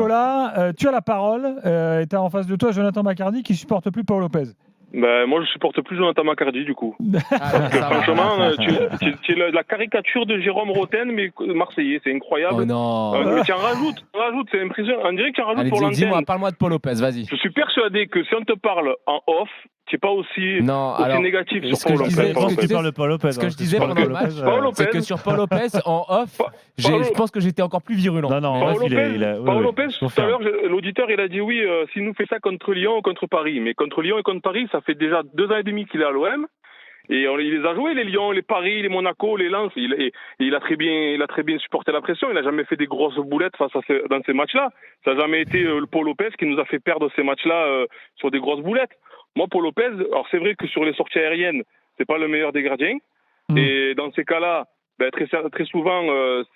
Nicolas, tu as la parole et tu as en face de toi Jonathan Macardy qui supporte plus Paul Lopez. Ben, moi, je supporte plus Jonathan Macardy, du coup. Franchement, tu es la caricature de Jérôme Roten, mais marseillais, c'est incroyable. Oh non. Mais tu en rajoutes, c'est impressionnant. On dirait que tu en rajoutes pour l'antenne. Dis-moi, parle-moi de Paul Lopez, vas-y. Je suis persuadé que si on te parle en off, tu n'es pas aussi négatif sur Paul Lopez. Je pense que tu parles de Paul Lopez. Ce que je disais pendant le match, c'est que sur Paul Lopez, en off, je pense que j'étais encore plus virulent. Paul Lopez, tout à l'heure, l'auditeur, il a dit oui, s'il nous fait ça contre Lyon ou contre Paris. Mais contre Lyon et contre Paris, ça fait déjà 2 ans et demi qu'il est à l'OM. Et il les a joués, les Lyon, les Paris, les Monaco, les Lens. Il a très bien supporté la pression. Il n'a jamais fait des grosses boulettes dans ces matchs-là. Ça n'a jamais été le Paul Lopez qui nous a fait perdre ces matchs-là sur des grosses boulettes. Moi, Paul Lopez, alors c'est vrai que sur les sorties aériennes, c'est pas le meilleur des gardiens. Et dans ces cas-là, très souvent,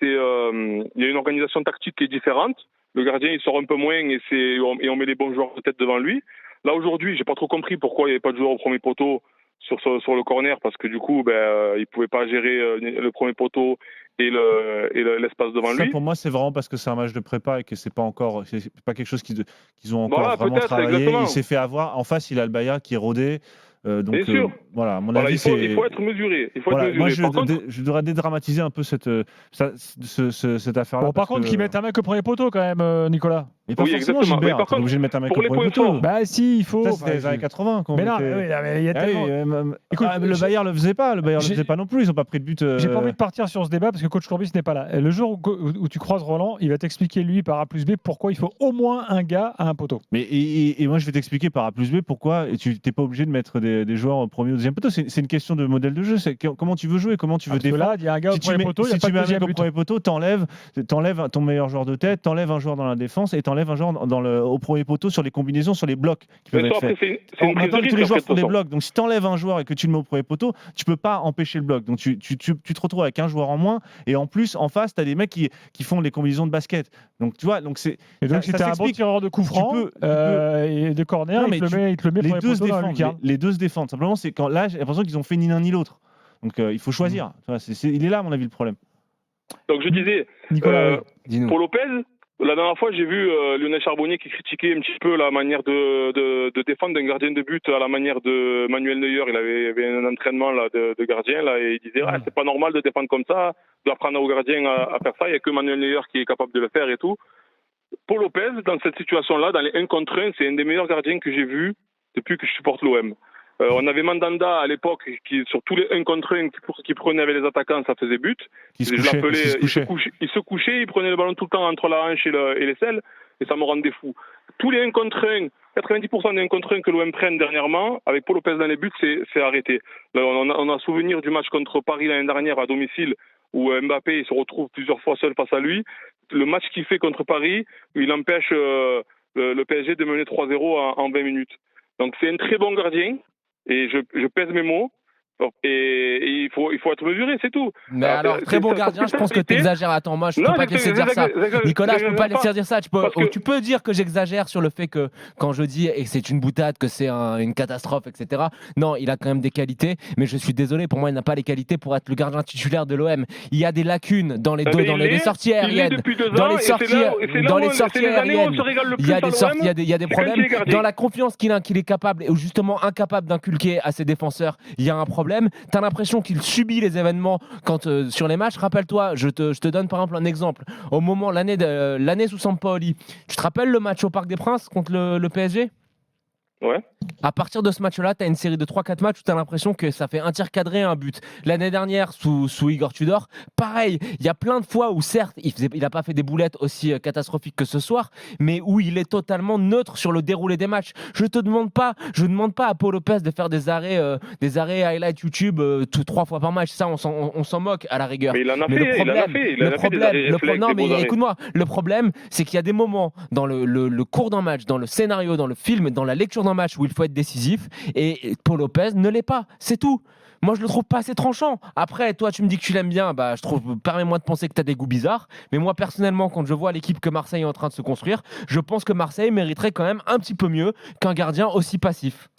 il y a une organisation tactique qui est différente. Le gardien, il sort un peu moins et on met les bons joueurs de tête devant lui. Là, aujourd'hui, j'ai pas trop compris pourquoi il n'y avait pas de joueur au premier poteau sur le corner, parce que du coup, il pouvait pas gérer le premier poteau et l'espace devant lui. Ça, pour moi, c'est vraiment parce que c'est un match de prépa et que c'est pas quelque chose qu'ils ont encore vraiment travaillé. Exactement. Il s'est fait avoir. En face, il a le Bayard qui est rodé. Bien sûr. Voilà, à mon avis, il faut être mesuré. Moi, je devrais dédramatiser un peu cette affaire-là. Bon, par contre, qu'ils mettent un mec au premier poteau quand même, Nicolas. Mais pas forcément, Gilbert. T'es obligé de mettre un mec au premier poteau. Bah si, il faut. Ça, c'était les années 80. Mais non, il y a tellement... Écoute, le Bayard le faisait pas. Le Bayard le faisait pas non plus. Ils ont pas pris de but. J'ai pas envie de partir sur ce débat parce que coach Courbis n'est pas là. Le jour où tu croises Roland, il va t'expliquer lui par A plus B pourquoi il faut au moins un gars à un poteau. Mais et moi, je vais t'expliquer par A plus B pourquoi tu t'es pas obligé de mettre des joueurs au premier ou deuxième poteau. C'est une question de modèle de jeu. C'est comment tu veux jouer, comment tu veux défendre. Là, il y a un gars au premier poteau. Si tu mets un mec au premier poteau, t'enlèves ton meilleur joueur de tête, t'enlèves un joueur dans la défense et t'enlèves un joueur au premier poteau sur les combinaisons, sur les blocs qui peuvent être faits. Maintenant, tous les joueurs font des blocs. Donc, si tu enlèves un joueur et que tu le mets au premier poteau, tu peux pas empêcher le bloc. Donc, tu te retrouves avec un joueur en moins. Et en plus, en face, tu as des mecs qui font les combinaisons de basket. Donc, tu vois, si tu es un bon tireur de coup franc et de corner, il te le met premier poteau dans la lucarne. Les deux se défendent. Simplement, c'est quand là, j'ai l'impression qu'ils ont fait ni l'un ni l'autre. Donc, il faut choisir. Il est là, à mon avis, le problème. Donc, je disais, Nicolas, pour Lopez, la dernière fois, j'ai vu Lionel Charbonnier qui critiquait un petit peu la manière de défendre d'un gardien de but à la manière de Manuel Neuer. Il avait un entraînement là, de gardien là, et il disait c'est pas normal de défendre comme ça, d'apprendre aux gardiens à faire ça. Il n'y a que Manuel Neuer qui est capable de le faire et tout. Paul Lopez, dans cette situation-là, dans les 1 contre 1, c'est un des meilleurs gardiens que j'ai vu depuis que je supporte l'OM. On avait Mandanda à l'époque qui sur tous les 1 contre 1 qui prenait avec les attaquants, ça faisait but. Il se couchait, il prenait le ballon tout le temps entre la hanche et l'aisselle et ça me rendait fou. Tous les 1 contre 1, 90% des 1 contre 1 que l'OM prenne dernièrement, avec Paul Lopez dans les buts, c'est arrêté. Là, on a souvenir du match contre Paris l'année dernière à domicile où Mbappé il se retrouve plusieurs fois seul face à lui. Le match qu'il fait contre Paris, il empêche le PSG de mener 3-0 en 20 minutes. Donc c'est un très bon gardien. Et je pèse mes mots. Et il faut être mesuré, c'est tout. Mais alors très bon gardien, je pense que tu exagères. Attends, moi je ne peux pas te laisser dire ça. Nicolas, je ne peux pas laisser dire ça. Tu peux dire que j'exagère sur le fait que quand je dis et que c'est une boutade, que c'est une catastrophe, etc. Non, il a quand même des qualités, mais je suis désolé, pour moi il n'a pas les qualités pour être le gardien titulaire de l'OM. Il y a des lacunes dans les sorties aériennes. Dans les sorties aériennes, il y a des problèmes. Dans la confiance qu'il est capable, ou justement incapable d'inculquer à ses défenseurs, il y a un problème. T'as l'impression qu'il subit les événements quand sur les matchs. Rappelle-toi, je te donne par exemple un exemple. Au moment l'année sous Sampaoli, tu te rappelles le match au Parc des Princes contre le PSG ? Ouais. À partir de ce match-là, tu as une série de 3-4 matchs où tu as l'impression que ça fait un tir cadré, un but. L'année dernière, sous Igor Tudor, pareil. Il y a plein de fois où, certes, il n'a pas fait des boulettes aussi catastrophiques que ce soir, mais où il est totalement neutre sur le déroulé des matchs. Je ne demande pas à Paul Lopez de faire des arrêts highlight YouTube 3 fois par match. Ça, on s'en moque à la rigueur. Mais il en a fait. Non, mais écoute-moi. Le problème, c'est qu'il y a des moments dans le cours d'un match, dans le scénario, dans le film, dans la lecture d'un match où il faut être décisif et Paul Lopez ne l'est pas, c'est tout. Moi je le trouve pas assez tranchant. Après toi tu me dis que tu l'aimes bien, permets-moi de penser que tu as des goûts bizarres, mais moi personnellement quand je vois l'équipe que Marseille est en train de se construire, je pense que Marseille mériterait quand même un petit peu mieux qu'un gardien aussi passif.